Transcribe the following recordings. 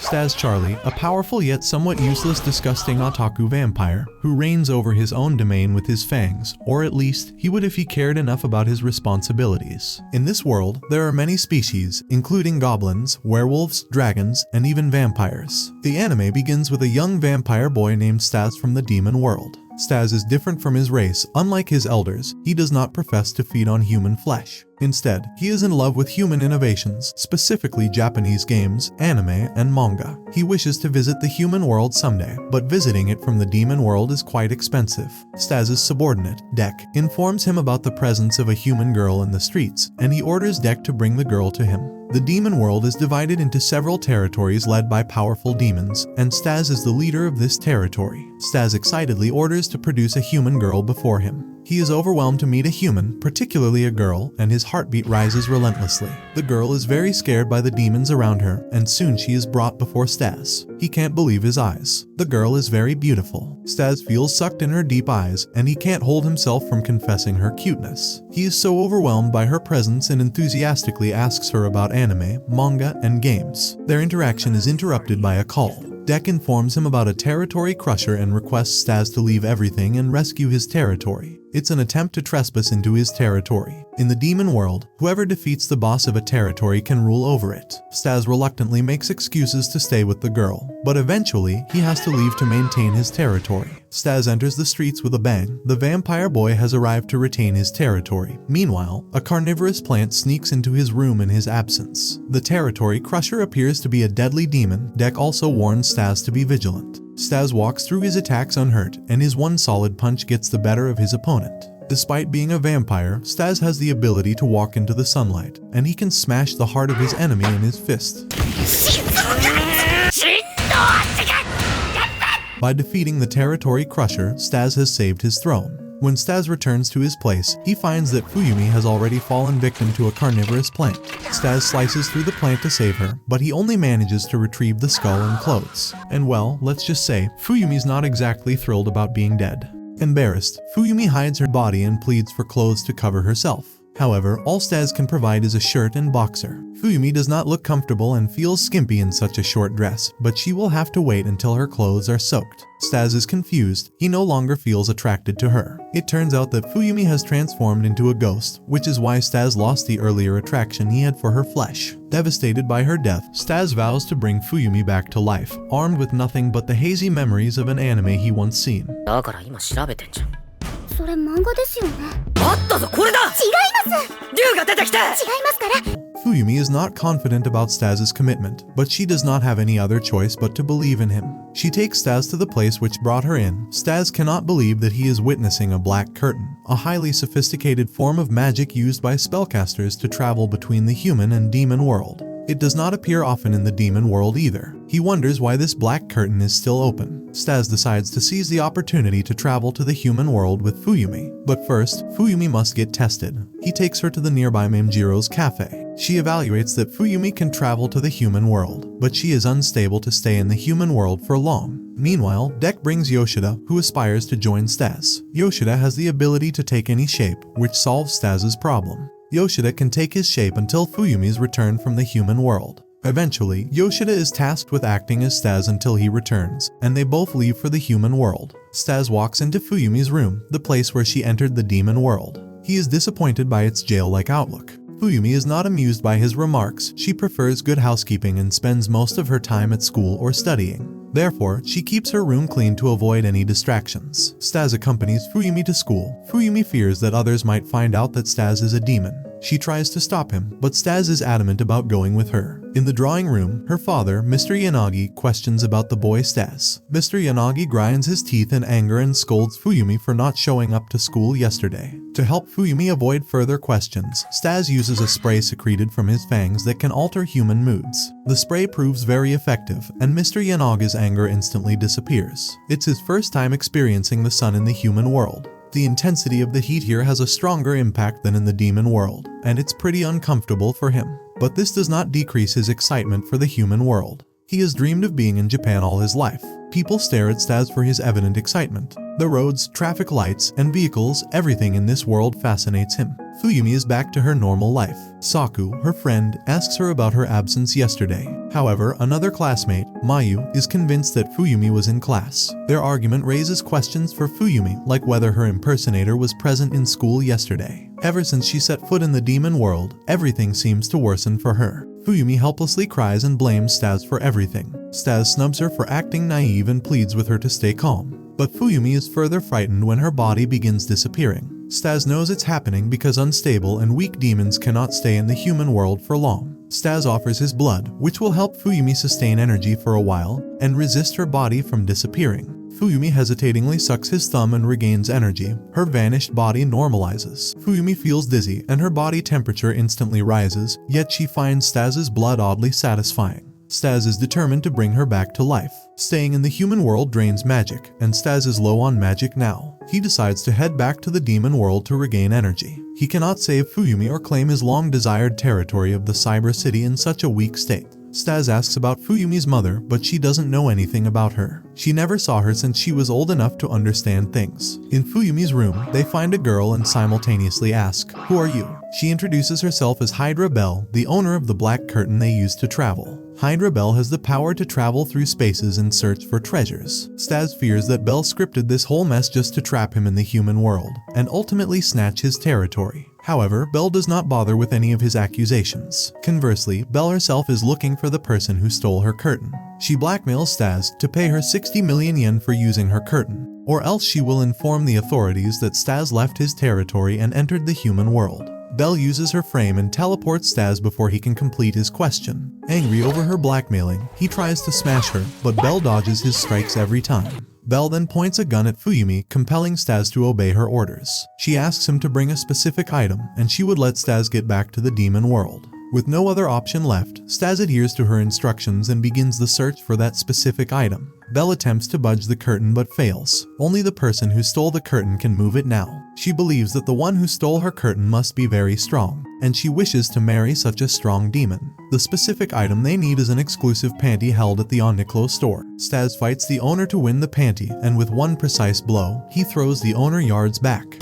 Staz Charlie, a powerful yet somewhat useless disgusting otaku vampire who reigns over his own domain with his fangs, or at least he would if he cared enough about his responsibilities. In this world, there are many species, including goblins, werewolves, dragons, and even vampires. The anime begins with a young vampire boy named Staz from the demon world. Staz is different from his race. Unlike his elders, he does not profess to feed on human flesh. Instead, he is in love with human innovations, specifically Japanese games, anime, and manga. He wishes to visit the human world someday, but visiting it from the demon world is quite expensive. Staz's subordinate, Dek, informs him about the presence of a human girl in the streets, and he orders Dek to bring the girl to him. The demon world is divided into several territories led by powerful demons, and Staz is the leader of this territory. Staz excitedly orders to produce a human girl before him. He is overwhelmed to meet a human, particularly a girl, and his heartbeat rises relentlessly. The girl is very scared by the demons around her, and soon she is brought before Staz. He can't believe his eyes. The girl is very beautiful. Staz feels sucked in her deep eyes, and he can't hold himself from confessing her cuteness. He is so overwhelmed by her presence and enthusiastically asks her about anime, manga, and games. Their interaction is interrupted by a call. Dek informs him about a territory crusher and requests Staz to leave everything and rescue his territory. It's an attempt to trespass into his territory. In the demon world, whoever defeats the boss of a territory can rule over it. Staz reluctantly makes excuses to stay with the girl, but eventually he has to leave to maintain his territory. Staz enters the streets with a bang. The vampire boy has arrived to retain his territory. Meanwhile, a carnivorous plant sneaks into his room in his absence. The territory crusher appears to be a deadly demon. Dek also warns Staz to be vigilant. Staz walks through his attacks unhurt, and his one solid punch gets the better of his opponent. Despite being a vampire, Staz has the ability to walk into the sunlight, and he can smash the heart of his enemy in his fist. By defeating the territory crusher, Staz has saved his throne. When Staz returns to his place, he finds that Fuyumi has already fallen victim to a carnivorous plant. Staz slices through the plant to save her, but he only manages to retrieve the skull and clothes. And well, let's just say, Fuyumi's not exactly thrilled about being dead. Embarrassed, Fuyumi hides her body and pleads for clothes to cover herself. However, all Staz can provide is a shirt and boxer. Fuyumi does not look comfortable and feels skimpy in such a short dress, but she will have to wait until her clothes are soaked. Staz is confused. He no longer feels attracted to her. It turns out that Fuyumi has transformed into a ghost, which is why Staz lost the earlier attraction he had for her flesh. Devastated by her death, Staz vows to bring Fuyumi back to life, armed with nothing but the hazy memories of an anime he once seen. それ漫画ですよね。あったぞこれだ。違います。竜が出てきて。違いますから。Fuyumi is not confident about Staz's commitment, but she does not have any other choice but to believe in him. She takes Staz to the place which brought her in. Staz cannot believe that he is witnessing a black curtain, a highly sophisticated form of magic used by spellcasters to travel between the human and demon world. It does not appear often in the demon world either. He wonders why this black curtain is still open. Staz decides to seize the opportunity to travel to the human world with Fuyumi. But first, Fuyumi must get tested. He takes her to the nearby Mamjiro's cafe. She evaluates that Fuyumi can travel to the human world, but she is unstable to stay in the human world for long. Meanwhile, Dek brings Yoshida, who aspires to join Staz. Yoshida has the ability to take any shape, which solves Staz's problem. Yoshida can take his shape until Fuyumi's return from the human world. Eventually, Yoshida is tasked with acting as Staz until he returns, and they both leave for the human world. Staz walks into Fuyumi's room, the place where she entered the demon world. He is disappointed by its jail-like outlook. Fuyumi is not amused by his remarks. She prefers good housekeeping and spends most of her time at school or studying. Therefore, she keeps her room clean to avoid any distractions. Staz accompanies Fuyumi to school. Fuyumi fears that others might find out that Staz is a demon. She tries to stop him, but Staz is adamant about going with her. In the drawing room, her father, Mr. Yanagi, questions about the boy Staz. Mr. Yanagi grinds his teeth in anger and scolds Fuyumi for not showing up to school yesterday. To help Fuyumi avoid further questions, Staz uses a spray secreted from his fangs that can alter human moods. The spray proves very effective, and Mr. Yanagi's anger instantly disappears. It's his first time experiencing the sun in the human world. The intensity of the heat here has a stronger impact than in the demon world, and it's pretty uncomfortable for him. But this does not decrease his excitement for the human world. He has dreamed of being in Japan all his life. People stare at Staz for his evident excitement. The roads, traffic lights, and vehicles, everything in this world fascinates him. Fuyumi is back to her normal life. Saku, her friend, asks her about her absence yesterday. However, another classmate, Mayu, is convinced that Fuyumi was in class. Their argument raises questions for Fuyumi, like whether her impersonator was present in school yesterday. Ever since she set foot in the demon world, everything seems to worsen for her. Fuyumi helplessly cries and blames Staz for everything. Staz snubs her for acting naive and pleads with her to stay calm. But Fuyumi is further frightened when her body begins disappearing. Staz knows it's happening because unstable and weak demons cannot stay in the human world for long. Staz offers his blood, which will help Fuyumi sustain energy for a while and resist her body from disappearing. Fuyumi hesitatingly sucks his thumb and regains energy. Her vanished body normalizes. Fuyumi feels dizzy and her body temperature instantly rises, yet she finds Staz's blood oddly satisfying. Staz is determined to bring her back to life. Staying in the human world drains magic, and Staz is low on magic now. He decides to head back to the demon world to regain energy. He cannot save Fuyumi or claim his long-desired territory of the Cyber City in such a weak state. Staz asks about Fuyumi's mother, but she doesn't know anything about her. She never saw her since she was old enough to understand things. In Fuyumi's room, they find a girl and simultaneously ask, "Who are you?" She introduces herself as Hydra Bell, the owner of the black curtain they used to travel. Hydra Bell has the power to travel through spaces and search for treasures. Staz fears that Bell scripted this whole mess just to trap him in the human world, and ultimately snatch his territory. However, Bell does not bother with any of his accusations. Conversely, Bell herself is looking for the person who stole her curtain. She blackmails Staz to pay her 60 million yen for using her curtain, or else she will inform the authorities that Staz left his territory and entered the human world. Bell uses her frame and teleports Staz before he can complete his question. Angry over her blackmailing, he tries to smash her, but Bell dodges his strikes every time. Bell then points a gun at Fuyumi, compelling Staz to obey her orders. She asks him to bring a specific item, and she would let Staz get back to the demon world. With no other option left, Staz adheres to her instructions and begins the search for that specific item. Bell attempts to budge the curtain but fails. Only the person who stole the curtain can move it now. She believes that the one who stole her curtain must be very strong, and she wishes to marry such a strong demon. The specific item they need is an exclusive panty held at the Uniqlo store. Staz fights the owner to win the panty, and with one precise blow, he throws the owner yards back.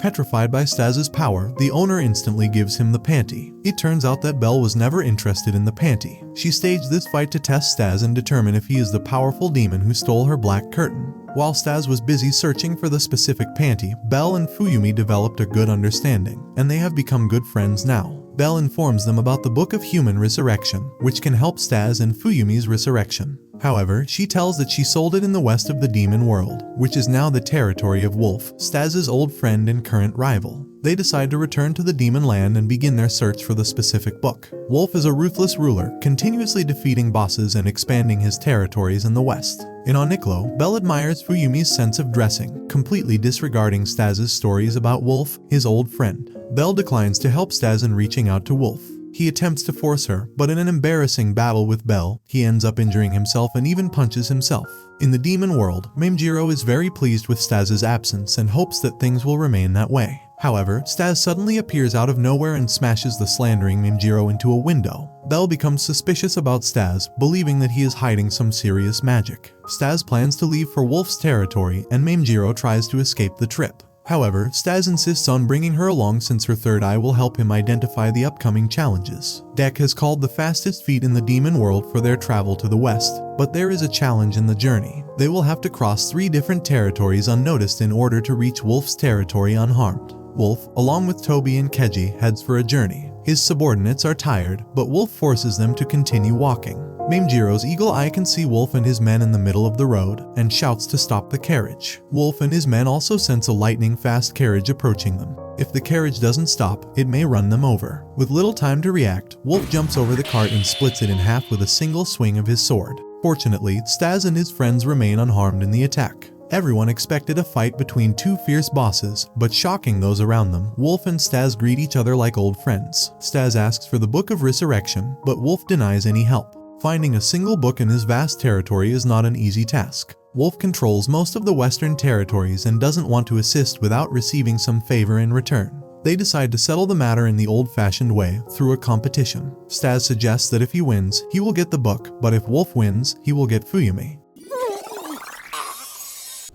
Petrified by Staz's power, the owner instantly gives him the panty. It turns out that Bell was never interested in the panty. She staged this fight to test Staz and determine if he is the powerful demon who stole her black curtain. While Staz was busy searching for the specific panty, Bell and Fuyumi developed a good understanding, and they have become good friends now. Bell informs them about the Book of Human Resurrection, which can help Staz and Fuyumi's resurrection. However, she tells that she sold it in the west of the demon world, which is now the territory of Wolf, Staz's old friend and current rival. They decide to return to the demon land and begin their search for the specific book. Wolf is a ruthless ruler, continuously defeating bosses and expanding his territories in the west. In Uniqlo, Bell admires Fuyumi's sense of dressing, completely disregarding Staz's stories about Wolf, his old friend. Bell declines to help Staz in reaching out to Wolf. He attempts to force her, but in an embarrassing battle with Bell, he ends up injuring himself and even punches himself. In the demon world, Mamejiro is very pleased with Staz's absence and hopes that things will remain that way. However, Staz suddenly appears out of nowhere and smashes the slandering Mamejiro into a window. Bell becomes suspicious about Staz, believing that he is hiding some serious magic. Staz plans to leave for Wolf's territory, and Mamejiro tries to escape the trip. However, Staz insists on bringing her along since her third eye will help him identify the upcoming challenges. Deck has called the fastest feet in the demon world for their travel to the west, but there is a challenge in the journey. They will have to cross 3 different territories unnoticed in order to reach Wolf's territory unharmed. Wolf, along with Toby and Keiji, heads for a journey. His subordinates are tired, but Wolf forces them to continue walking. Mamejiro's eagle eye can see Wolf and his men in the middle of the road, and shouts to stop the carriage. Wolf and his men also sense a lightning-fast carriage approaching them. If the carriage doesn't stop, it may run them over. With little time to react, Wolf jumps over the cart and splits it in half with a single swing of his sword. Fortunately, Staz and his friends remain unharmed in the attack. Everyone expected a fight between 2 fierce bosses, but shocking those around them, Wolf and Staz greet each other like old friends. Staz asks for the Book of Resurrection, but Wolf denies any help. Finding a single book in his vast territory is not an easy task. Wolf controls most of the western territories and doesn't want to assist without receiving some favor in return. They decide to settle the matter in the old-fashioned way, through a competition. Staz suggests that if he wins, he will get the book, but if Wolf wins, he will get Fuyumi.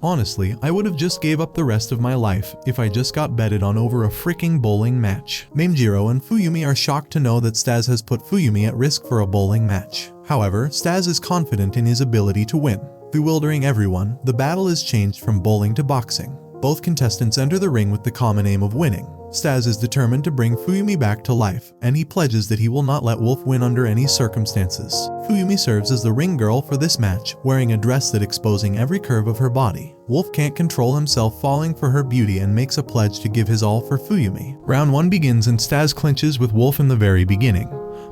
Honestly, I would have just gave up the rest of my life if I just got betted on over a freaking bowling match. Namejiro and Fuyumi are shocked to know that Staz has put Fuyumi at risk for a bowling match. However, Staz is confident in his ability to win. Bewildering everyone, the battle is changed from bowling to boxing. Both contestants enter the ring with the common aim of winning. Staz is determined to bring Fuyumi back to life, and he pledges that he will not let Wolf win under any circumstances. Fuyumi serves as the ring girl for this match, wearing a dress that exposing every curve of her body. Wolf can't control himself, falling for her beauty, and makes a pledge to give his all for Fuyumi. Round 1 begins and Staz clinches with Wolf in the very beginning.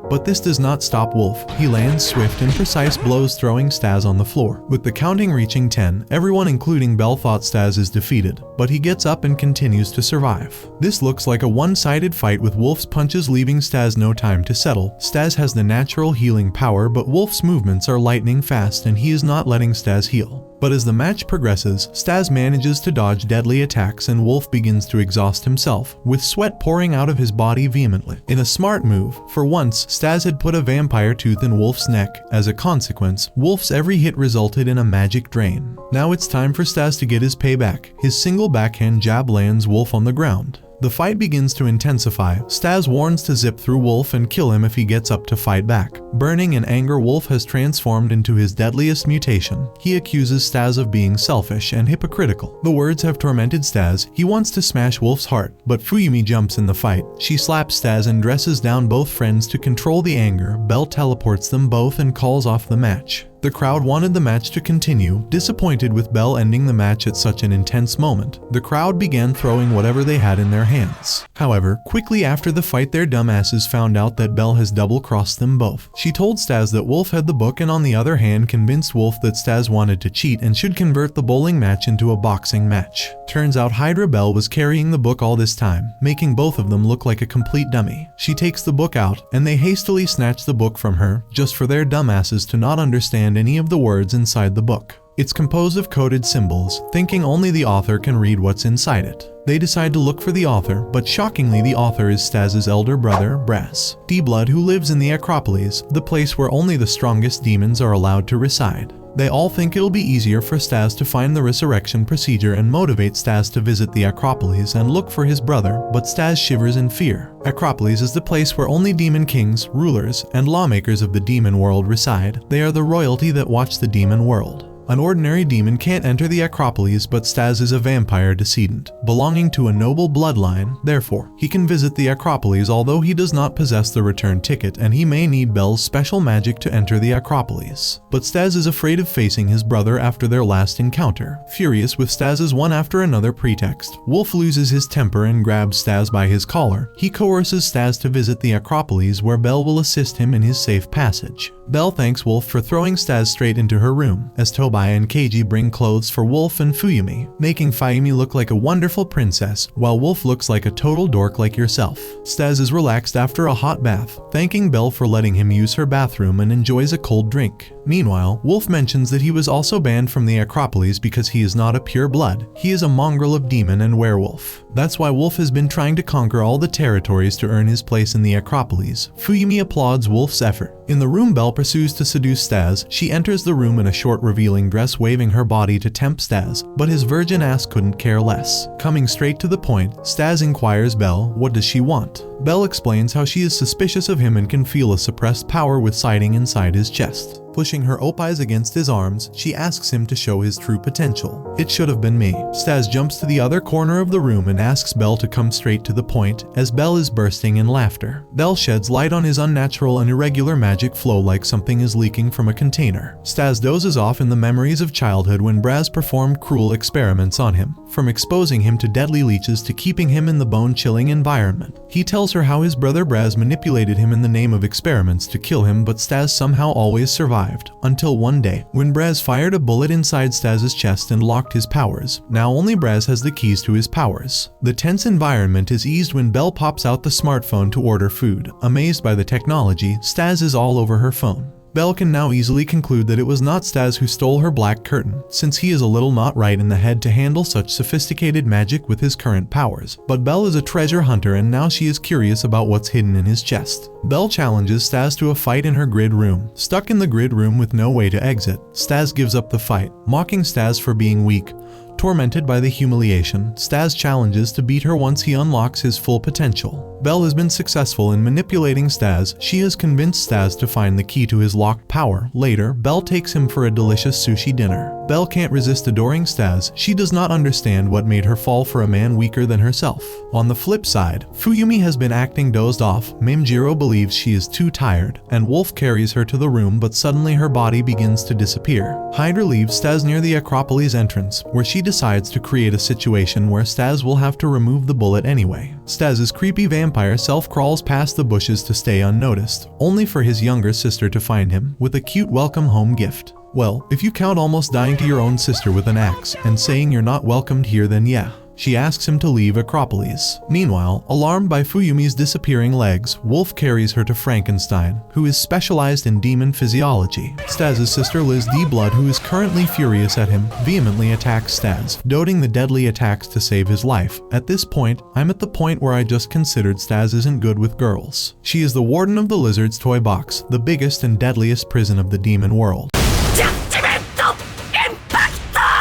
But this does not stop Wolf. He lands swift and precise blows, throwing Staz on the floor. With the counting reaching 10, everyone including Bell thought Staz is defeated, but he gets up and continues to survive. This looks like a one-sided fight with Wolf's punches leaving Staz no time to settle. Staz has the natural healing power, but Wolf's movements are lightning fast and he is not letting Staz heal. But as the match progresses, Staz manages to dodge deadly attacks and Wolf begins to exhaust himself, with sweat pouring out of his body vehemently. In a smart move, for once, Staz had put a vampire tooth in Wolf's neck. As a consequence, Wolf's every hit resulted in a magic drain. Now it's time for Staz to get his payback. His single backhand jab lands Wolf on the ground. The fight begins to intensify. Staz warns to zip through Wolf and kill him if he gets up to fight back. Burning in anger, Wolf has transformed into his deadliest mutation. He accuses Staz of being selfish and hypocritical. The words have tormented Staz. He wants to smash Wolf's heart, but Fuyumi jumps in the fight. She slaps Staz and dresses down both friends to control the anger. Bell teleports them both and calls off the match. The crowd wanted the match to continue, disappointed with Bell ending the match at such an intense moment. The crowd began throwing whatever they had in their hands. However, quickly after the fight, their dumbasses found out that Bell has double-crossed them both. She told Staz that Wolf had the book and on the other hand convinced Wolf that Staz wanted to cheat and should convert the bowling match into a boxing match. Turns out Hydra Bell was carrying the book all this time, making both of them look like a complete dummy. She takes the book out, and they hastily snatch the book from her, just for their dumbasses to not understand any of the words inside the book. It's composed of coded symbols, thinking only the author can read what's inside it. They decide to look for the author, but shockingly the author is Staz's elder brother, Braz, D-Blood, who lives in the Acropolis, the place where only the strongest demons are allowed to reside. They all think it'll be easier for Staz to find the resurrection procedure and motivate Staz to visit the Acropolis and look for his brother, but Staz shivers in fear. Acropolis is the place where only demon kings, rulers, and lawmakers of the demon world reside. They are the royalty that watch the demon world. An ordinary demon can't enter the Acropolis, but Staz is a vampire descendant, belonging to a noble bloodline. Therefore, he can visit the Acropolis, although he does not possess the return ticket and he may need Bell's special magic to enter the Acropolis. But Staz is afraid of facing his brother after their last encounter. Furious with Staz's one after another pretext, Wolf loses his temper and grabs Staz by his collar. He coerces Staz to visit the Acropolis, where Bell will assist him in his safe passage. Bell thanks Wolf for throwing Staz straight into her room, as Tobai and Keiji bring clothes for Wolf and Fuyumi, making Fuyumi look like a wonderful princess, while Wolf looks like a total dork like yourself. Staz is relaxed after a hot bath, thanking Bell for letting him use her bathroom and enjoys a cold drink. Meanwhile, Wolf mentions that he was also banned from the Acropolis because he is not a pure blood. He is a mongrel of demon and werewolf. That's why Wolf has been trying to conquer all the territories to earn his place in the Acropolis. Fuyumi applauds Wolf's effort. In the room, Bell pursues to seduce Staz. She enters the room in a short revealing dress, waving her body to tempt Staz, but his virgin ass couldn't care less. Coming straight to the point, Staz inquires Bell, what does she want? Bell explains how she is suspicious of him and can feel a suppressed power residing inside his chest. Pushing her opais against his arms, she asks him to show his true potential. It should have been me. Staz jumps to the other corner of the room and asks Bell to come straight to the point, as Bell is bursting in laughter. Bell sheds light on his unnatural and irregular magic flow like something is leaking from a container. Staz dozes off in the memories of childhood when Braz performed cruel experiments on him, from exposing him to deadly leeches to keeping him in the bone-chilling environment. He tells her how his brother Braz manipulated him in the name of experiments to kill him, but Staz somehow always survived. Until one day, when Braz fired a bullet inside Staz's chest and locked his powers. Now only Braz has the keys to his powers. The tense environment is eased when Bell pops out the smartphone to order food. Amazed by the technology, Staz is all over her phone. Bell can now easily conclude that it was not Staz who stole her black curtain, since he is a little not right in the head to handle such sophisticated magic with his current powers. But Bell is a treasure hunter and now she is curious about what's hidden in his chest. Bell challenges Staz to a fight in her grid room. Stuck in the grid room with no way to exit, Staz gives up the fight, mocking Staz for being weak. Tormented by the humiliation, Staz challenges to beat her once he unlocks his full potential. Bell has been successful in manipulating Staz. She has convinced Staz to find the key to his locked power. Later, Bell takes him for a delicious sushi dinner. Bell can't resist adoring Staz. She does not understand what made her fall for a man weaker than herself. On the flip side, Fuyumi has been acting dozed off. Mimjiro believes she is too tired, and Wolf carries her to the room, but suddenly her body begins to disappear. Hydra leaves Staz near the Acropolis entrance, where she decides to create a situation where Staz will have to remove the bullet anyway. Staz's creepy vampire self crawls past the bushes to stay unnoticed, only for his younger sister to find him with a cute welcome home gift. Well, if you count almost dying to your own sister with an axe and saying you're not welcomed here, then yeah. She asks him to leave Acropolis. Meanwhile, alarmed by Fuyumi's disappearing legs, Wolf carries her to Frankenstein, who is specialized in demon physiology. Staz's sister Liz D. Blood, who is currently furious at him, vehemently attacks Staz, doting the deadly attacks to save his life. At this point, I'm at the point where I just considered Staz isn't good with girls. She is the warden of the Lizard's toy box, the biggest and deadliest prison of the demon world.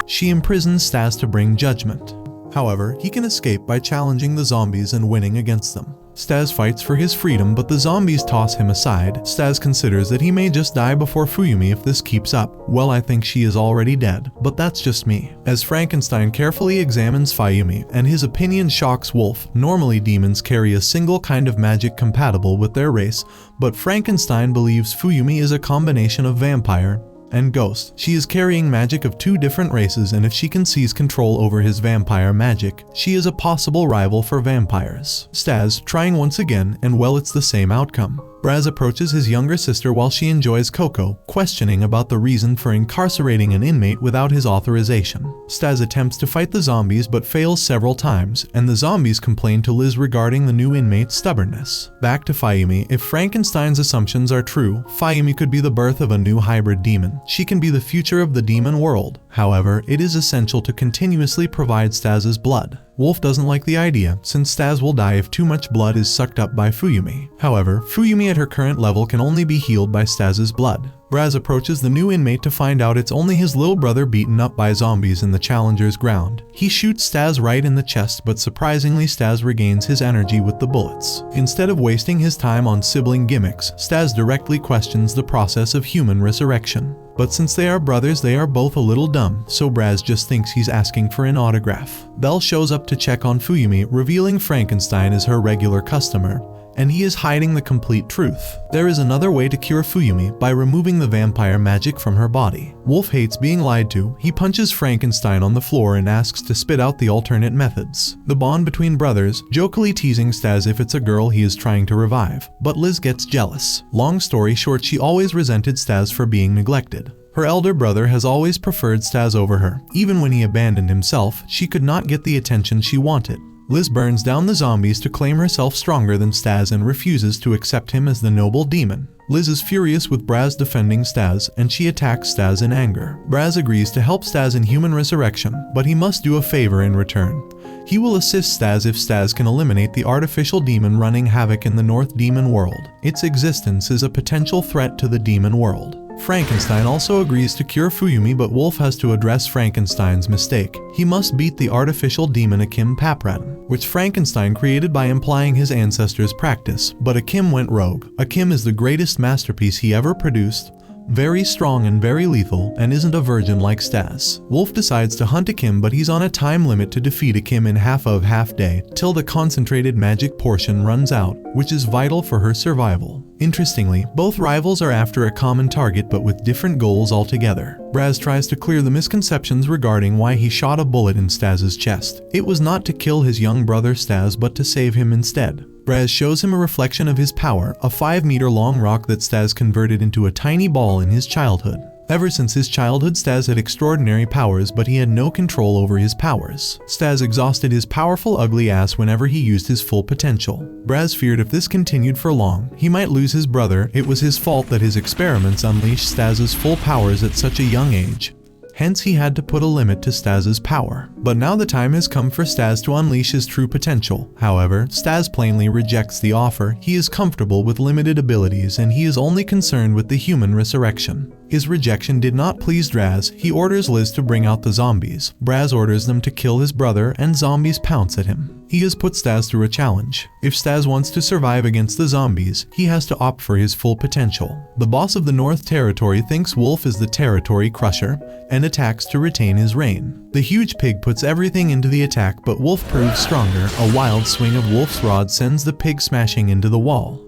She imprisons Staz to bring judgment. However, he can escape by challenging the zombies and winning against them. Staz fights for his freedom, but the zombies toss him aside. Staz considers that he may just die before Fuyumi if this keeps up. Well, I think she is already dead, but that's just me. As Frankenstein carefully examines Fuyumi, and his opinion shocks Wolf. Normally demons carry a single kind of magic compatible with their race, but Frankenstein believes Fuyumi is a combination of vampire and ghost. She is carrying magic of two different races, and if she can seize control over his vampire magic, she is a possible rival for vampires. Staz trying once again, and well, it's the same outcome. Braz approaches his younger sister while she enjoys cocoa, questioning about the reason for incarcerating an inmate without his authorization. Staz attempts to fight the zombies but fails several times, and the zombies complain to Liz regarding the new inmate's stubbornness. Back to Fuyumi. If Frankenstein's assumptions are true, Fuyumi could be the birth of a new hybrid demon. She can be the future of the demon world. However, it is essential to continuously provide Staz's blood. Wolf doesn't like the idea, since Staz will die if too much blood is sucked up by Fuyumi. However, Fuyumi at her current level can only be healed by Staz's blood. Braz approaches the new inmate to find out it's only his little brother beaten up by zombies in the Challenger's ground. He shoots Staz right in the chest, but surprisingly Staz regains his energy with the bullets. Instead of wasting his time on sibling gimmicks, Staz directly questions the process of human resurrection. But since they are brothers, they are both a little dumb, so Braz just thinks he's asking for an autograph. Bell shows up to check on Fuyumi, revealing Frankenstein is her regular customer, and he is hiding the complete truth. There is another way to cure Fuyumi, by removing the vampire magic from her body. Wolf hates being lied to. He punches Frankenstein on the floor and asks to spit out the alternate methods. The bond between brothers, jokingly teasing Staz if it's a girl he is trying to revive, but Liz gets jealous. Long story short, she always resented Staz for being neglected. Her elder brother has always preferred Staz over her. Even when he abandoned himself, she could not get the attention she wanted. Liz burns down the zombies to claim herself stronger than Staz and refuses to accept him as the noble demon. Liz is furious with Braz defending Staz, and she attacks Staz in anger. Braz agrees to help Staz in human resurrection, but he must do a favor in return. He will assist Staz if Staz can eliminate the artificial demon running havoc in the North Demon world. Its existence is a potential threat to the demon world. Frankenstein also agrees to cure Fuyumi, but Wolf has to address Frankenstein's mistake. He must beat the artificial demon Akim Papratin, which Frankenstein created by implying his ancestors' practice, but Akim went rogue. Akim is the greatest masterpiece he ever produced, very strong and very lethal, and isn't a virgin like Staz. Wolf decides to hunt Akim, but he's on a time limit to defeat Akim in half day, till the concentrated magic portion runs out, which is vital for her survival. Interestingly, both rivals are after a common target but with different goals altogether. Braz tries to clear the misconceptions regarding why he shot a bullet in Staz's chest. It was not to kill his young brother Staz, but to save him instead. Braz shows him a reflection of his power, a 5-meter long rock that Staz converted into a tiny ball in his childhood. Ever since his childhood, Staz had extraordinary powers, but he had no control over his powers. Staz exhausted his powerful ugly ass whenever he used his full potential. Braz feared if this continued for long, he might lose his brother. It was his fault that his experiments unleashed Staz's full powers at such a young age. Hence he had to put a limit to Staz's power. But now the time has come for Staz to unleash his true potential. However, Staz plainly rejects the offer. He is comfortable with limited abilities and he is only concerned with the human resurrection. His rejection did not please Braz. He orders Liz to bring out the zombies. Braz orders them to kill his brother and zombies pounce at him. He has put Staz through a challenge. If Staz wants to survive against the zombies, he has to opt for his full potential. The boss of the North Territory thinks Wolf is the territory crusher and attacks to retain his reign. The huge pig puts everything into the attack, but Wolf proves stronger. A wild swing of Wolf's rod sends the pig smashing into the wall.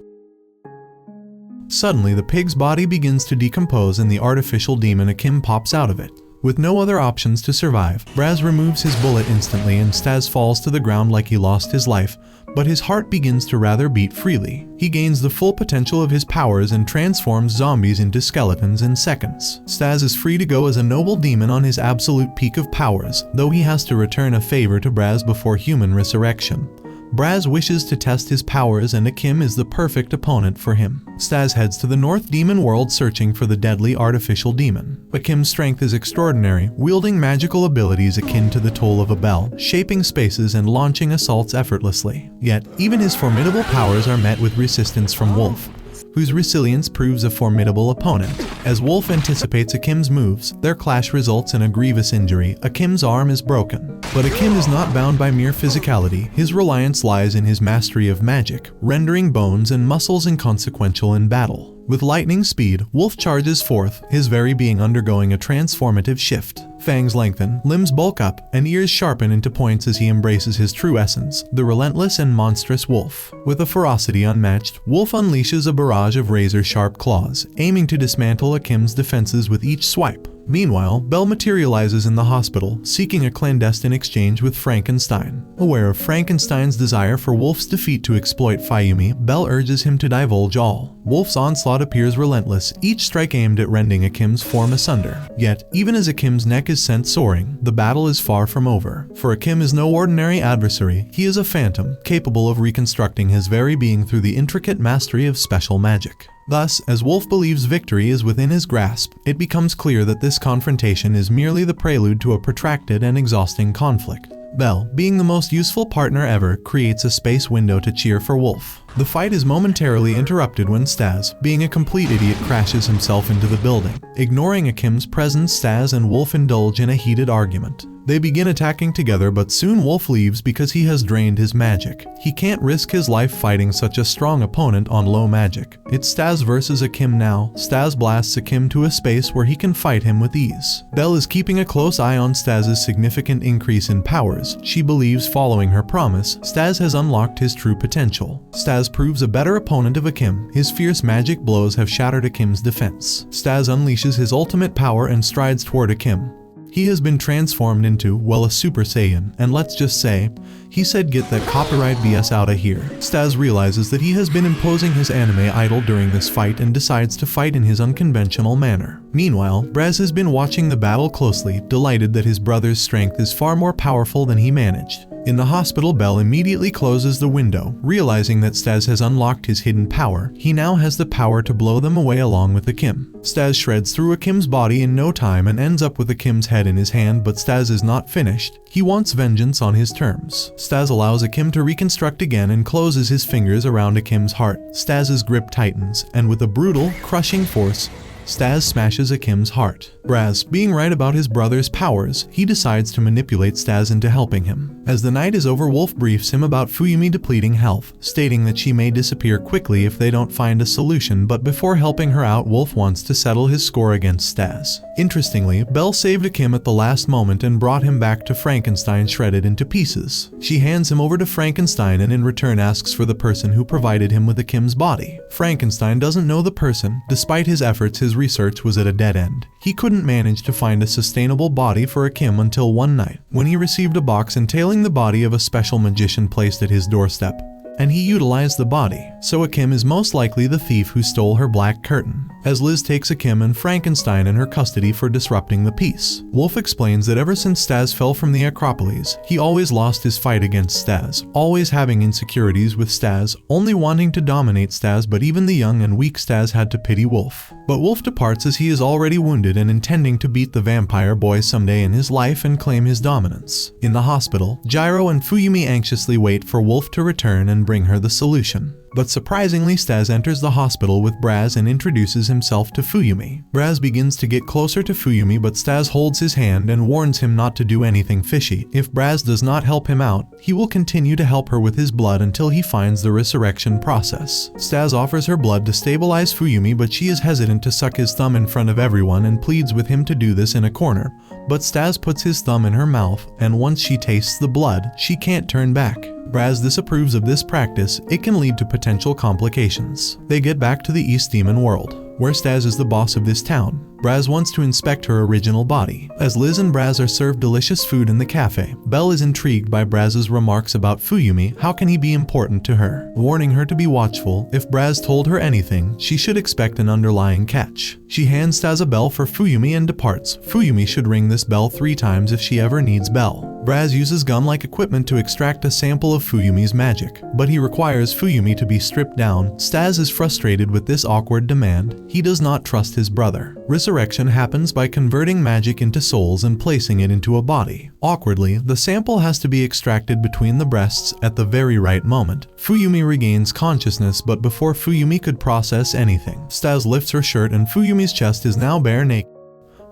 Suddenly, the pig's body begins to decompose and the artificial demon Akim pops out of it. With no other options to survive, Braz removes his bullet instantly and Staz falls to the ground like he lost his life, but his heart begins to rather beat freely. He gains the full potential of his powers and transforms zombies into skeletons in seconds. Staz is free to go as a noble demon on his absolute peak of powers, though he has to return a favor to Braz before human resurrection. Braz wishes to test his powers and Akim is the perfect opponent for him. Staz heads to the North Demon world searching for the deadly artificial demon. Akim's strength is extraordinary, wielding magical abilities akin to the toll of a bell, shaping spaces and launching assaults effortlessly. Yet, even his formidable powers are met with resistance from Wolf, whose resilience proves a formidable opponent. As Wolf anticipates Akim's moves, their clash results in a grievous injury. Akim's arm is broken. But Akim is not bound by mere physicality. His reliance lies in his mastery of magic, rendering bones and muscles inconsequential in battle. With lightning speed, Wolf charges forth, his very being undergoing a transformative shift. Fangs lengthen, limbs bulk up, and ears sharpen into points as he embraces his true essence, the relentless and monstrous Wolf. With a ferocity unmatched, Wolf unleashes a barrage of razor-sharp claws, aiming to dismantle Akim's defenses with each swipe. Meanwhile, Bell materializes in the hospital, seeking a clandestine exchange with Frankenstein. Aware of Frankenstein's desire for Wolf's defeat to exploit Fuyumi, Bell urges him to divulge all. Wolf's onslaught appears relentless, each strike aimed at rending Akim's form asunder. Yet, even as Akim's neck is sent soaring, the battle is far from over. For Akim is no ordinary adversary, he is a phantom, capable of reconstructing his very being through the intricate mastery of special magic. Thus, as Wolf believes victory is within his grasp, it becomes clear that this confrontation is merely the prelude to a protracted and exhausting conflict. Bell, being the most useful partner ever, creates a space window to cheer for Wolf. The fight is momentarily interrupted when Staz, being a complete idiot, crashes himself into the building. Ignoring Akim's presence, Staz and Wolf indulge in a heated argument. They begin attacking together, but soon Wolf leaves because he has drained his magic. He can't risk his life fighting such a strong opponent on low magic. It's Staz versus Akim now. Staz blasts Akim to a space where he can fight him with ease. Bell is keeping a close eye on Staz's significant increase in powers. She believes, following her promise, Staz has unlocked his true potential. Staz proves a better opponent of Akim. His fierce magic blows have shattered Akim's defense. Staz unleashes his ultimate power and strides toward Akim. He has been transformed into, well, a Super Saiyan, and let's just say, he said get that copyright BS outta here. Staz realizes that he has been imposing his anime idol during this fight and decides to fight in his unconventional manner. Meanwhile, Braz has been watching the battle closely, delighted that his brother's strength is far more powerful than he managed. In the hospital, Bell immediately closes the window. Realizing that Staz has unlocked his hidden power, he now has the power to blow them away along with Akim. Staz shreds through Akim's body in no time and ends up with Akim's head in his hand, but Staz is not finished. He wants vengeance on his terms. Staz allows Akim to reconstruct again and closes his fingers around Akim's heart. Staz's grip tightens, and with a brutal, crushing force, Staz smashes Akim's heart. Braz, being right about his brother's powers, he decides to manipulate Staz into helping him. As the night is over, Wolf briefs him about Fuyumi depleting health, stating that she may disappear quickly if they don't find a solution, but before helping her out, Wolf wants to settle his score against Staz. Interestingly, Bell saved Akim at the last moment and brought him back to Frankenstein shredded into pieces. She hands him over to Frankenstein and in return asks for the person who provided him with Akim's body. Frankenstein doesn't know the person. Despite his efforts, his research was at a dead end. He couldn't manage to find a sustainable body for Akim until one night, when he received a box entailing the body of a special magician placed at his doorstep, and he utilized the body. so Akim is most likely the thief who stole her black curtain, as Liz takes Akim and Frankenstein in her custody for disrupting the peace. Wolf explains that ever since Staz fell from the Acropolis, he always lost his fight against Staz, always having insecurities with Staz, only wanting to dominate Staz, but even the young and weak Staz had to pity Wolf. But Wolf departs as he is already wounded and intending to beat the vampire boy someday in his life and claim his dominance. In the hospital, Gyro and Fuyumi anxiously wait for Wolf to return and bring her the solution. But surprisingly, Staz enters the hospital with Braz and introduces himself to Fuyumi. Braz begins to get closer to Fuyumi, but Staz holds his hand and warns him not to do anything fishy. If Braz does not help him out, he will continue to help her with his blood until he finds the resurrection process. Staz offers her blood to stabilize Fuyumi, but she is hesitant to suck his thumb in front of everyone and pleads with him to do this in a corner. But Staz puts his thumb in her mouth, and once she tastes the blood, she can't turn back. Braz disapproves of this practice. It can lead to potential complications. They get back to the East Demon world, where Staz is the boss of this town. Braz wants to inspect her original body. As Liz and Braz are served delicious food in the cafe, Belle is intrigued by Braz's remarks about Fuyumi. How can he be important to her? Warning her to be watchful. If Braz told her anything, she should expect an underlying catch. She hands Staz a bell for Fuyumi and departs. Fuyumi should ring this bell 3 times if she ever needs Bell. Braz uses gun-like equipment to extract a sample of Fuyumi's magic, but he requires Fuyumi to be stripped down. Staz is frustrated with this awkward demand. He does not trust his brother. Resurrection happens by converting magic into souls and placing it into a body. Awkwardly, the sample has to be extracted between the breasts at the very right moment. Fuyumi regains consciousness, but before Fuyumi could process anything, Staz lifts her shirt and Fuyumi's chest is now bare naked.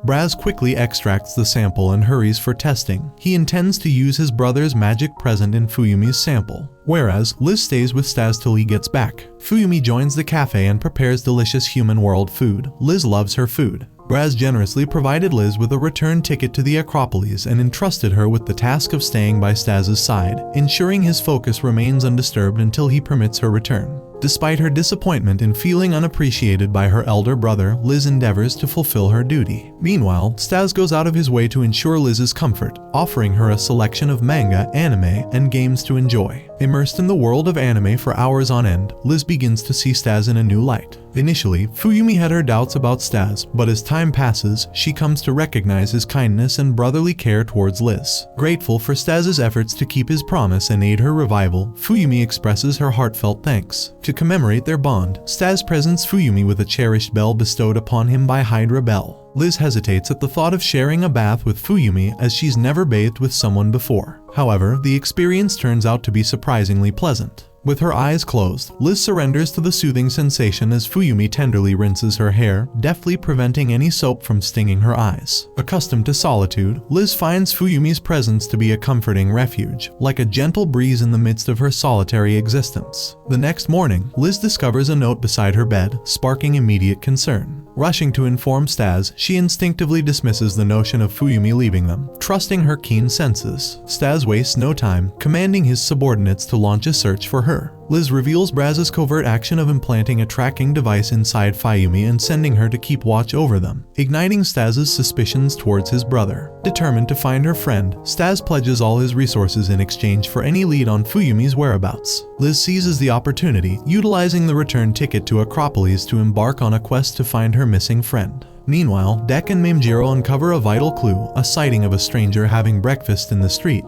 Braz quickly extracts the sample and hurries for testing. He intends to use his brother's magic present in Fuyumi's sample, whereas Liz stays with Staz till he gets back. Fuyumi joins the cafe and prepares delicious human world food. Liz loves her food. Braz generously provided Liz with a return ticket to the Acropolis and entrusted her with the task of staying by Staz's side, ensuring his focus remains undisturbed until he permits her return. Despite her disappointment in feeling unappreciated by her elder brother, Liz endeavors to fulfill her duty. Meanwhile, Staz goes out of his way to ensure Liz's comfort, offering her a selection of manga, anime, and games to enjoy. Immersed in the world of anime for hours on end, Liz begins to see Staz in a new light. Initially, Fuyumi had her doubts about Staz, but as time passes, she comes to recognize his kindness and brotherly care towards Liz. Grateful for Staz's efforts to keep his promise and aid her revival, Fuyumi expresses her heartfelt thanks. To commemorate their bond, Staz presents Fuyumi with a cherished bell bestowed upon him by Hydra Bell. Liz hesitates at the thought of sharing a bath with Fuyumi as she's never bathed with someone before. However, the experience turns out to be surprisingly pleasant. With her eyes closed, Liz surrenders to the soothing sensation as Fuyumi tenderly rinses her hair, deftly preventing any soap from stinging her eyes. Accustomed to solitude, Liz finds Fuyumi's presence to be a comforting refuge, like a gentle breeze in the midst of her solitary existence. The next morning, Liz discovers a note beside her bed, sparking immediate concern. Rushing to inform Staz, she instinctively dismisses the notion of Fuyumi leaving them, trusting her keen senses. Staz wastes no time, commanding his subordinates to launch a search for her. Liz reveals Braz's covert action of implanting a tracking device inside Fuyumi and sending her to keep watch over them, igniting Staz's suspicions towards his brother. Determined to find her friend, Staz pledges all his resources in exchange for any lead on Fuyumi's whereabouts. Liz seizes the opportunity, utilizing the return ticket to Acropolis to embark on a quest to find her missing friend. Meanwhile, Dek and Mamjiro uncover a vital clue, a sighting of a stranger having breakfast in the street,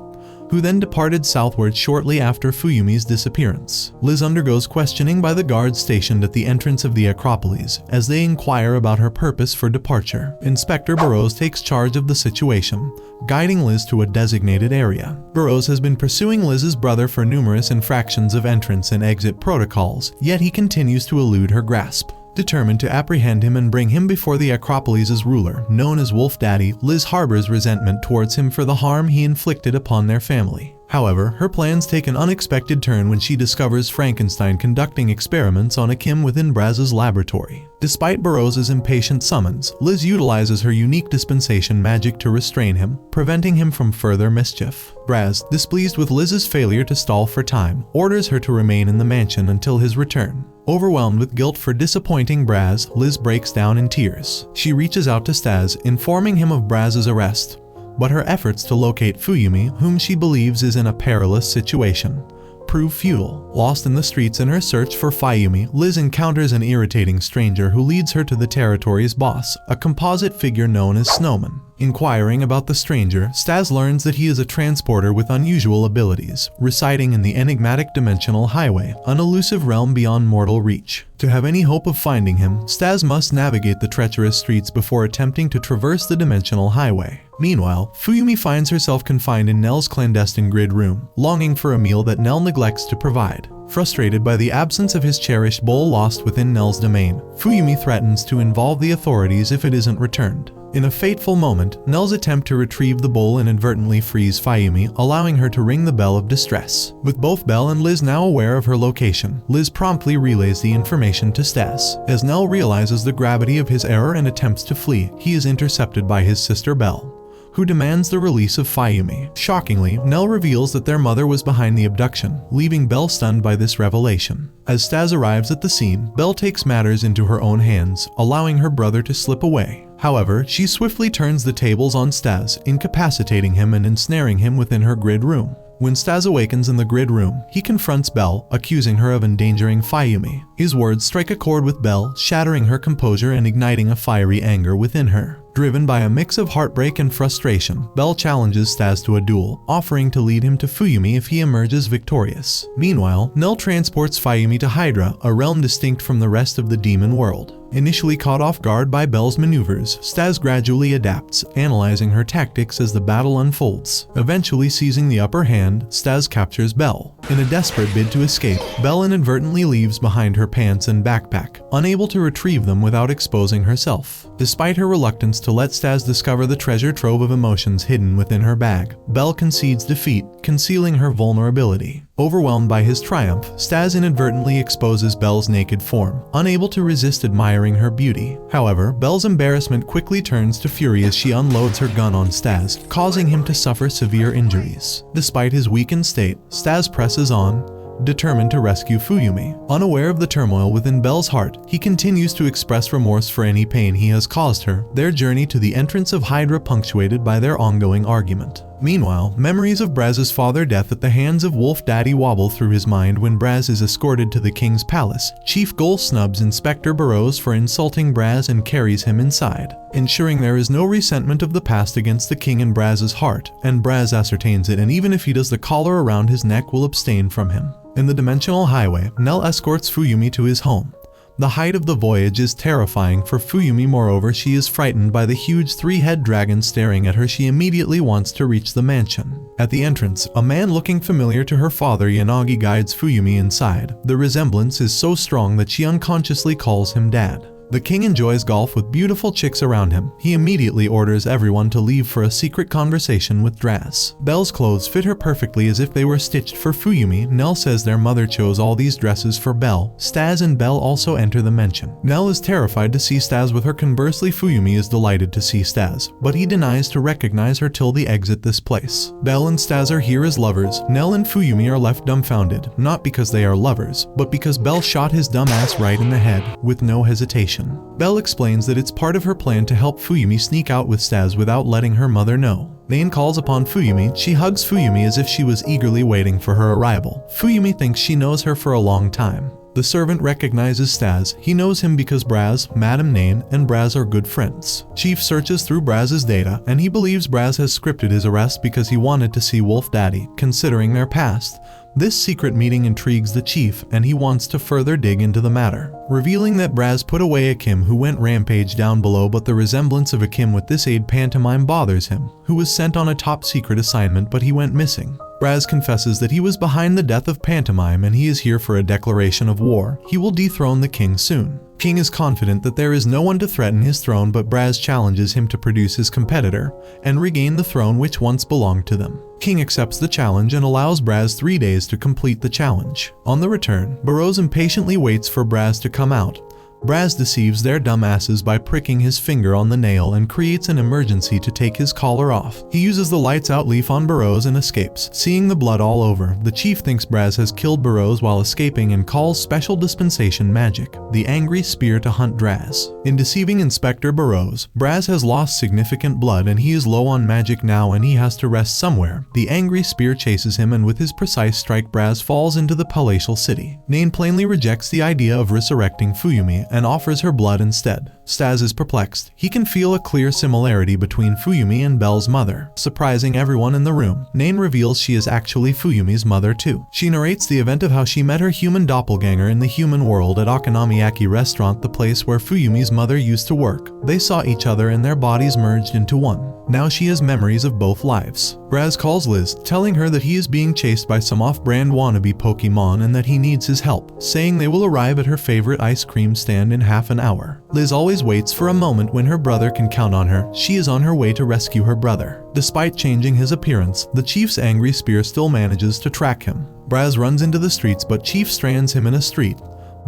who then departed southward shortly after Fuyumi's disappearance. Liz undergoes questioning by the guards stationed at the entrance of the Acropolis as they inquire about her purpose for departure. Inspector Braz takes charge of the situation, guiding Liz to a designated area. Braz has been pursuing Liz's brother for numerous infractions of entrance and exit protocols, yet he continues to elude her grasp. Determined to apprehend him and bring him before the Acropolis' ruler, known as Wolf Daddy, Liz harbors resentment towards him for the harm he inflicted upon their family. However, her plans take an unexpected turn when she discovers Frankenstein conducting experiments on Akim within Braz's laboratory. Despite Braz's impatient summons, Liz utilizes her unique dispensation magic to restrain him, preventing him from further mischief. Braz, displeased with Liz's failure to stall for time, orders her to remain in the mansion until his return. Overwhelmed with guilt for disappointing Braz, Liz breaks down in tears. She reaches out to Staz, informing him of Braz's arrest, but her efforts to locate Fuyumi, whom she believes is in a perilous situation, prove futile. Lost in the streets in her search for Fuyumi, Liz encounters an irritating stranger who leads her to the territory's boss, a composite figure known as Snowman. Inquiring about the stranger, Staz learns that he is a transporter with unusual abilities, residing in the enigmatic dimensional highway, an elusive realm beyond mortal reach. To have any hope of finding him, Staz must navigate the treacherous streets before attempting to traverse the dimensional highway. Meanwhile, Fuyumi finds herself confined in Nell's clandestine grid room, longing for a meal that Nell neglects to provide. Frustrated by the absence of his cherished bowl lost within Nell's domain, Fuyumi threatens to involve the authorities if it isn't returned. In a fateful moment, Nell's attempt to retrieve the bowl inadvertently frees Fuyumi, allowing her to ring the bell of distress. With both Bell and Liz now aware of her location, Liz promptly relays the information to Staz. As Nell realizes the gravity of his error and attempts to flee, he is intercepted by his sister Bell, who demands the release of Fuyumi. Shockingly, Nell reveals that their mother was behind the abduction, leaving Bell stunned by this revelation. As Staz arrives at the scene, Bell takes matters into her own hands, allowing her brother to slip away. However, she swiftly turns the tables on Staz, incapacitating him and ensnaring him within her grid room. When Staz awakens in the grid room, he confronts Bell, accusing her of endangering Fuyumi. His words strike a chord with Bell, shattering her composure and igniting a fiery anger within her. Driven by a mix of heartbreak and frustration, Bell challenges Staz to a duel, offering to lead him to Fuyumi if he emerges victorious. Meanwhile, Nell transports Fuyumi to Hydra, a realm distinct from the rest of the demon world. Initially caught off guard by Bell's maneuvers, Staz gradually adapts, analyzing her tactics as the battle unfolds. Eventually seizing the upper hand, Staz captures Bell. In a desperate bid to escape, Bell inadvertently leaves behind her pants and backpack, unable to retrieve them without exposing herself. Despite her reluctance to let Staz discover the treasure trove of emotions hidden within her bag, Bell concedes defeat, concealing her vulnerability. Overwhelmed by his triumph, Staz inadvertently exposes Bell's naked form, unable to resist admiring her beauty. However, Bell's embarrassment quickly turns to fury as she unloads her gun on Staz, causing him to suffer severe injuries. Despite his weakened state, Staz presses on, determined to rescue Fuyumi. Unaware of the turmoil within Bell's heart, he continues to express remorse for any pain he has caused her, their journey to the entrance of Hydra punctuated by their ongoing argument. Meanwhile, memories of Braz's father's death at the hands of Wolf Daddy wobble through his mind when Braz is escorted to the king's palace. Chief Goal snubs Inspector Braz for insulting Braz and carries him inside, ensuring there is no resentment of the past against the king in Braz's heart, and Braz ascertains it, and even if he does, the collar around his neck will abstain from him. In the dimensional highway, Nell escorts Fuyumi to his home. The height of the voyage is terrifying for Fuyumi. Moreover, she is frightened by the huge three-head dragon staring at her. She immediately wants to reach the mansion. At the entrance, a man looking familiar to her father Yanagi guides Fuyumi inside. The resemblance is so strong that she unconsciously calls him Dad. The king enjoys golf with beautiful chicks around him. He immediately orders everyone to leave for a secret conversation with Braz. Bell's clothes fit her perfectly as if they were stitched for Fuyumi. Nell says their mother chose all these dresses for Bell. Staz and Bell also enter the mansion. Nell is terrified to see Staz with her. Conversely, Fuyumi is delighted to see Staz, but he denies to recognize her till they exit this place. Bell and Staz are here as lovers. Nell and Fuyumi are left dumbfounded, not because they are lovers, but because Bell shot his dumb ass right in the head, with no hesitation. Bell explains that it's part of her plan to help Fuyumi sneak out with Staz without letting her mother know. Nain calls upon Fuyumi. She hugs Fuyumi as if she was eagerly waiting for her arrival. Fuyumi thinks she knows her for a long time. The servant recognizes Staz. He knows him because Braz, Madame Nain, and Braz are good friends. Chief searches through Braz's data, and he believes Braz has scripted his arrest because he wanted to see Wolf Daddy, considering their past. This secret meeting intrigues the chief, and he wants to further dig into the matter, revealing that Braz put away Akim, who went rampage down below, but the resemblance of Akim with this aide Pantomime bothers him, who was sent on a top secret assignment but he went missing. Braz confesses that he was behind the death of Pantomime and he is here for a declaration of war. He will dethrone the king soon. King is confident that there is no one to threaten his throne, but Braz challenges him to produce his competitor and regain the throne which once belonged to them. King accepts the challenge and allows Braz 3 days to complete the challenge. On the return, Braz impatiently waits for Braz to come out. Braz deceives their dumbasses by pricking his finger on the nail and creates an emergency to take his collar off. He uses the lights out leaf on Braz and escapes. Seeing the blood all over, the chief thinks Braz has killed Braz while escaping and calls special dispensation magic, the angry spear, to hunt Draz. In deceiving Inspector Braz has lost significant blood and he is low on magic now and he has to rest somewhere. The angry spear chases him and with his precise strike Braz falls into the palatial city. Nain plainly rejects the idea of resurrecting Fuyumi and offers her blood instead. Staz is perplexed. He can feel a clear similarity between Fuyumi and Bell's mother. Surprising everyone in the room, Nain reveals she is actually Fuyumi's mother too. She narrates the event of how she met her human doppelganger in the human world at Okonomiyaki restaurant, the place where Fuyumi's mother used to work. They saw each other and their bodies merged into one. Now she has memories of both lives. Braz calls Liz, telling her that he is being chased by some off-brand wannabe Pokemon and that he needs his help, saying they will arrive at her favorite ice cream stand in half an hour. Liz always waits for a moment when her brother can count on her. She is on her way to rescue her brother. Despite changing his appearance, the chief's angry spear still manages to track him. Braz runs into the streets but Chief strands him in a street.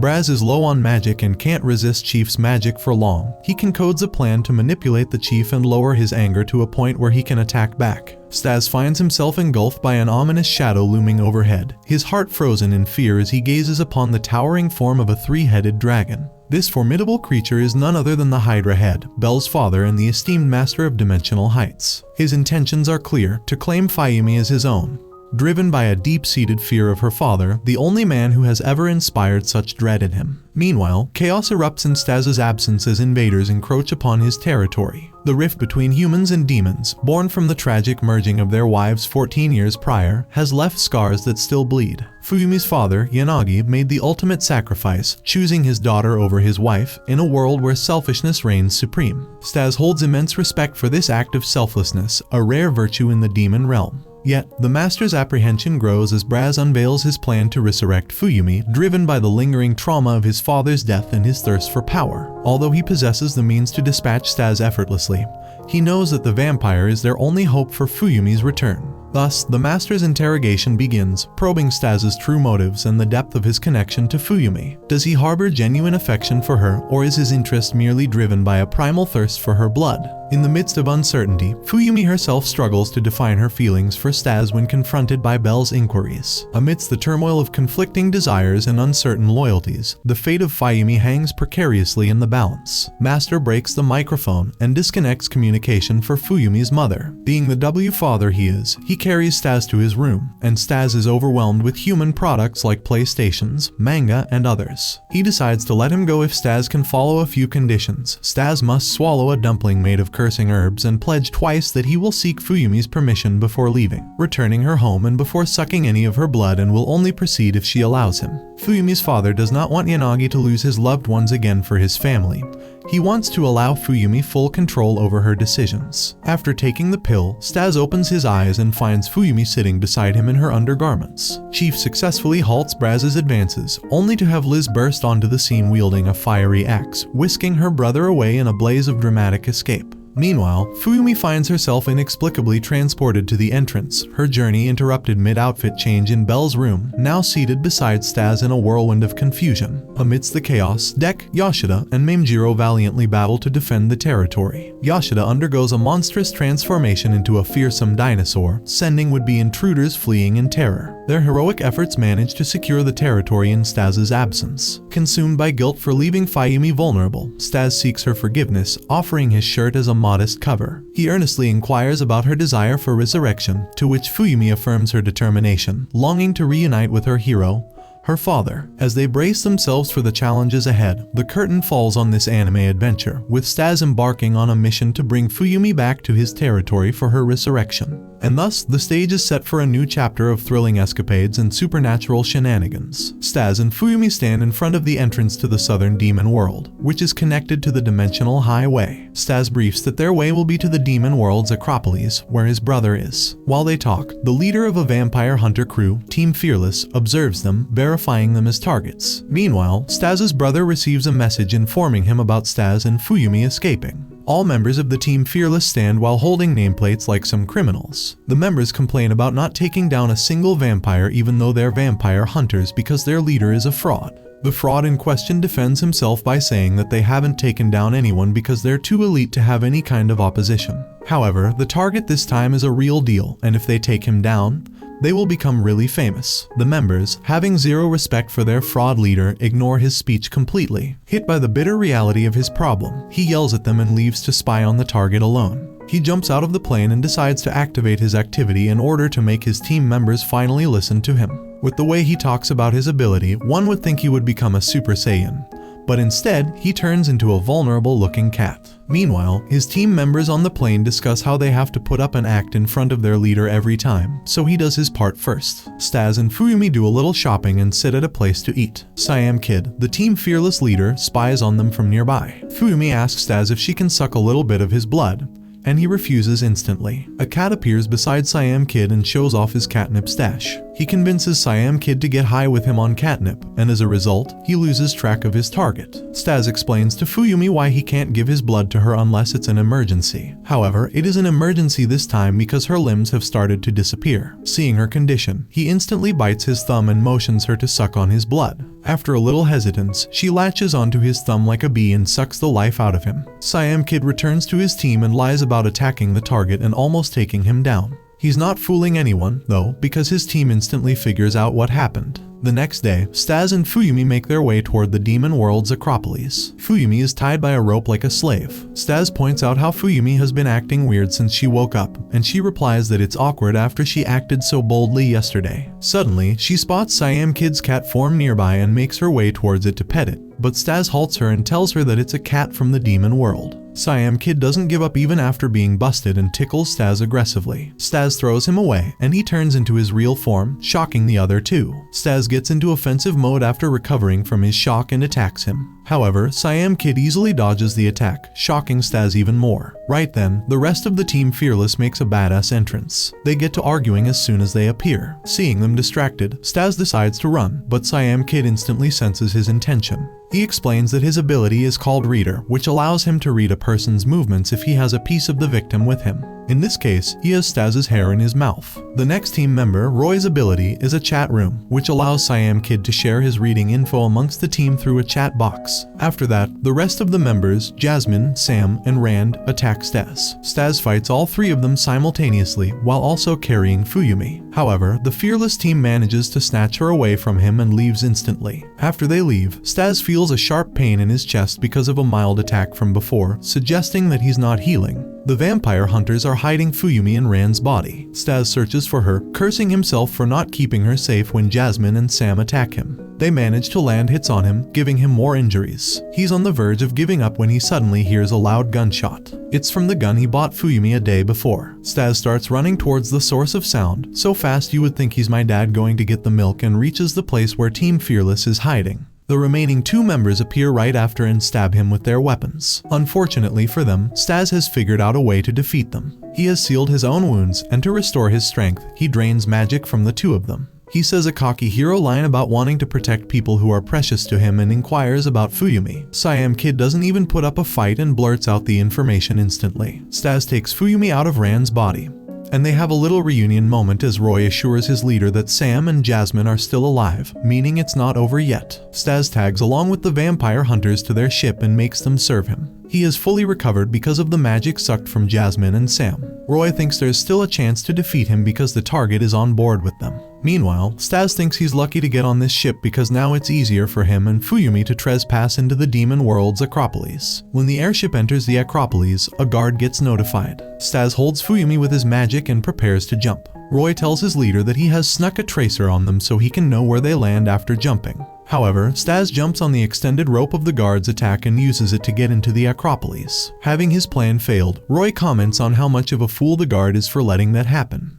Braz is low on magic and can't resist Chief's magic for long. He concodes a plan to manipulate the Chief and lower his anger to a point where he can attack back. Staz finds himself engulfed by an ominous shadow looming overhead, his heart frozen in fear as he gazes upon the towering form of a three-headed dragon. This formidable creature is none other than the Hydra head, Bell's father and the esteemed master of dimensional heights. His intentions are clear, to claim Fuyumi as his own. Driven by a deep-seated fear of her father, the only man who has ever inspired such dread in him. Meanwhile, chaos erupts in Staz's absence as invaders encroach upon his territory. The rift between humans and demons, born from the tragic merging of their wives 14 years prior, has left scars that still bleed. Fuyumi's father, Yanagi, made the ultimate sacrifice, choosing his daughter over his wife, in a world where selfishness reigns supreme. Staz holds immense respect for this act of selflessness, a rare virtue in the demon realm. Yet, the Master's apprehension grows as Braz unveils his plan to resurrect Fuyumi, driven by the lingering trauma of his father's death and his thirst for power. Although he possesses the means to dispatch Staz effortlessly, he knows that the vampire is their only hope for Fuyumi's return. Thus, the Master's interrogation begins, probing Staz's true motives and the depth of his connection to Fuyumi. Does he harbor genuine affection for her, or is his interest merely driven by a primal thirst for her blood? In the midst of uncertainty, Fuyumi herself struggles to define her feelings for Staz when confronted by Bell's inquiries. Amidst the turmoil of conflicting desires and uncertain loyalties, the fate of Fuyumi hangs precariously in the balance. Master breaks the microphone and disconnects communication for Fuyumi's mother. Being the father he is, he carries Staz to his room, and Staz is overwhelmed with human products like PlayStations, manga, and others. He decides to let him go if Staz can follow a few conditions. Staz must swallow a dumpling made of cursing herbs and pledge twice that he will seek Fuyumi's permission before leaving, returning her home and before sucking any of her blood, and will only proceed if she allows him. Fuyumi's father does not want Yanagi to lose his loved ones again for his family. He wants to allow Fuyumi full control over her decisions. After taking the pill, Staz opens his eyes and finds Fuyumi sitting beside him in her undergarments. Chief successfully halts Braz's advances, only to have Liz burst onto the scene wielding a fiery axe, whisking her brother away in a blaze of dramatic escape. Meanwhile, Fuyumi finds herself inexplicably transported to the entrance, her journey interrupted mid-outfit change in Bell's room, now seated beside Staz in a whirlwind of confusion. Amidst the chaos, Dek, Yoshida, and Mamejiro valiantly battle to defend the territory. Yoshida undergoes a monstrous transformation into a fearsome dinosaur, sending would-be intruders fleeing in terror. Their heroic efforts manage to secure the territory in Staz's absence. Consumed by guilt for leaving Fuyumi vulnerable, Staz seeks her forgiveness, offering his shirt as a modest cover. He earnestly inquires about her desire for resurrection, to which Fuyumi affirms her determination, longing to reunite with her hero, her father. As they brace themselves for the challenges ahead, the curtain falls on this anime adventure, with Staz embarking on a mission to bring Fuyumi back to his territory for her resurrection. And thus, the stage is set for a new chapter of thrilling escapades and supernatural shenanigans. Staz and Fuyumi stand in front of the entrance to the southern demon world, which is connected to the dimensional highway. Staz briefs that their way will be to the demon world's Acropolis, where his brother is. While they talk, the leader of a vampire hunter crew, Team Fearless, observes them, verifying them as targets. Meanwhile, Staz's brother receives a message informing him about Staz and Fuyumi escaping. All members of the Team Fearless stand while holding nameplates like some criminals. The members complain about not taking down a single vampire even though they're vampire hunters because their leader is a fraud. The fraud in question defends himself by saying that they haven't taken down anyone because they're too elite to have any kind of opposition. However, the target this time is a real deal, and if they take him down, they will become really famous. The members, having zero respect for their fraud leader, ignore his speech completely. Hit by the bitter reality of his problem, he yells at them and leaves to spy on the target alone. He jumps out of the plane and decides to activate his activity in order to make his team members finally listen to him. With the way he talks about his ability, one would think he would become a Super Saiyan, but instead, he turns into a vulnerable-looking cat. Meanwhile, his team members on the plane discuss how they have to put up an act in front of their leader every time, so he does his part first. Staz and Fuyumi do a little shopping and sit at a place to eat. Siam Kid, the team fearless leader, spies on them from nearby. Fuyumi asks Staz if she can suck a little bit of his blood, and he refuses instantly. A cat appears beside Siam Kid and shows off his catnip stash. He convinces Siam Kid to get high with him on catnip, and as a result, he loses track of his target. Staz explains to Fuyumi why he can't give his blood to her unless it's an emergency. However, it is an emergency this time because her limbs have started to disappear. Seeing her condition, he instantly bites his thumb and motions her to suck on his blood. After a little hesitance, she latches onto his thumb like a bee and sucks the life out of him. Siam Kid returns to his team and lies about attacking the target and almost taking him down. He's not fooling anyone, though, because his team instantly figures out what happened. The next day, Staz and Fuyumi make their way toward the demon world's Acropolis. Fuyumi is tied by a rope like a slave. Staz points out how Fuyumi has been acting weird since she woke up, and she replies that it's awkward after she acted so boldly yesterday. Suddenly, she spots Siam Kid's cat form nearby and makes her way towards it to pet it, but Staz halts her and tells her that it's a cat from the demon world. Siam Kid doesn't give up even after being busted and tickles Staz aggressively. Staz throws him away, and he turns into his real form, shocking the other two. Staz gets into offensive mode after recovering from his shock and attacks him. However, Siam Kid easily dodges the attack, shocking Staz even more. Right then, the rest of the team Fearless makes a badass entrance. They get to arguing as soon as they appear. Seeing them distracted, Staz decides to run, but Siam Kid instantly senses his intention. He explains that his ability is called Reader, which allows him to read a person's movements if he has a piece of the victim with him. In this case, he has Staz's hair in his mouth. The next team member, Roy's ability, is a chat room, which allows Siam Kid to share his reading info amongst the team through a chat box. After that, the rest of the members, Jasmine, Sam, and Rand, attack Staz. Staz fights all three of them simultaneously, while also carrying Fuyumi. However, the Fearless team manages to snatch her away from him and leaves instantly. After they leave, Staz feels a sharp pain in his chest because of a mild attack from before, suggesting that he's not healing. The vampire hunters are hiding Fuyumi in Rand's body. Staz searches for her, cursing himself for not keeping her safe when Jasmine and Sam attack him. They manage to land hits on him, giving him more injuries. He's on the verge of giving up when he suddenly hears a loud gunshot. It's from the gun he bought Fuyumi a day before. Staz starts running towards the source of sound, so fast you would think he's my dad going to get the milk, and reaches the place where Team Fearless is hiding. The remaining two members appear right after and stab him with their weapons. Unfortunately for them, Staz has figured out a way to defeat them. He has sealed his own wounds, and to restore his strength, he drains magic from the two of them. He says a cocky hero line about wanting to protect people who are precious to him and inquires about Fuyumi. Siam Kid doesn't even put up a fight and blurts out the information instantly. Staz takes Fuyumi out of Rand's body, and they have a little reunion moment as Roy assures his leader that Sam and Jasmine are still alive, meaning it's not over yet. Staz tags along with the vampire hunters to their ship and makes them serve him. He is fully recovered because of the magic sucked from Jasmine and Sam. Roy thinks there's still a chance to defeat him because the target is on board with them. Meanwhile, Staz thinks he's lucky to get on this ship because now it's easier for him and Fuyumi to trespass into the demon world's Acropolis. When the airship enters the Acropolis, a guard gets notified. Staz holds Fuyumi with his magic and prepares to jump. Roy tells his leader that he has snuck a tracer on them so he can know where they land after jumping. However, Staz jumps on the extended rope of the guard's attack and uses it to get into the Acropolis. Having his plan failed, Roy comments on how much of a fool the guard is for letting that happen.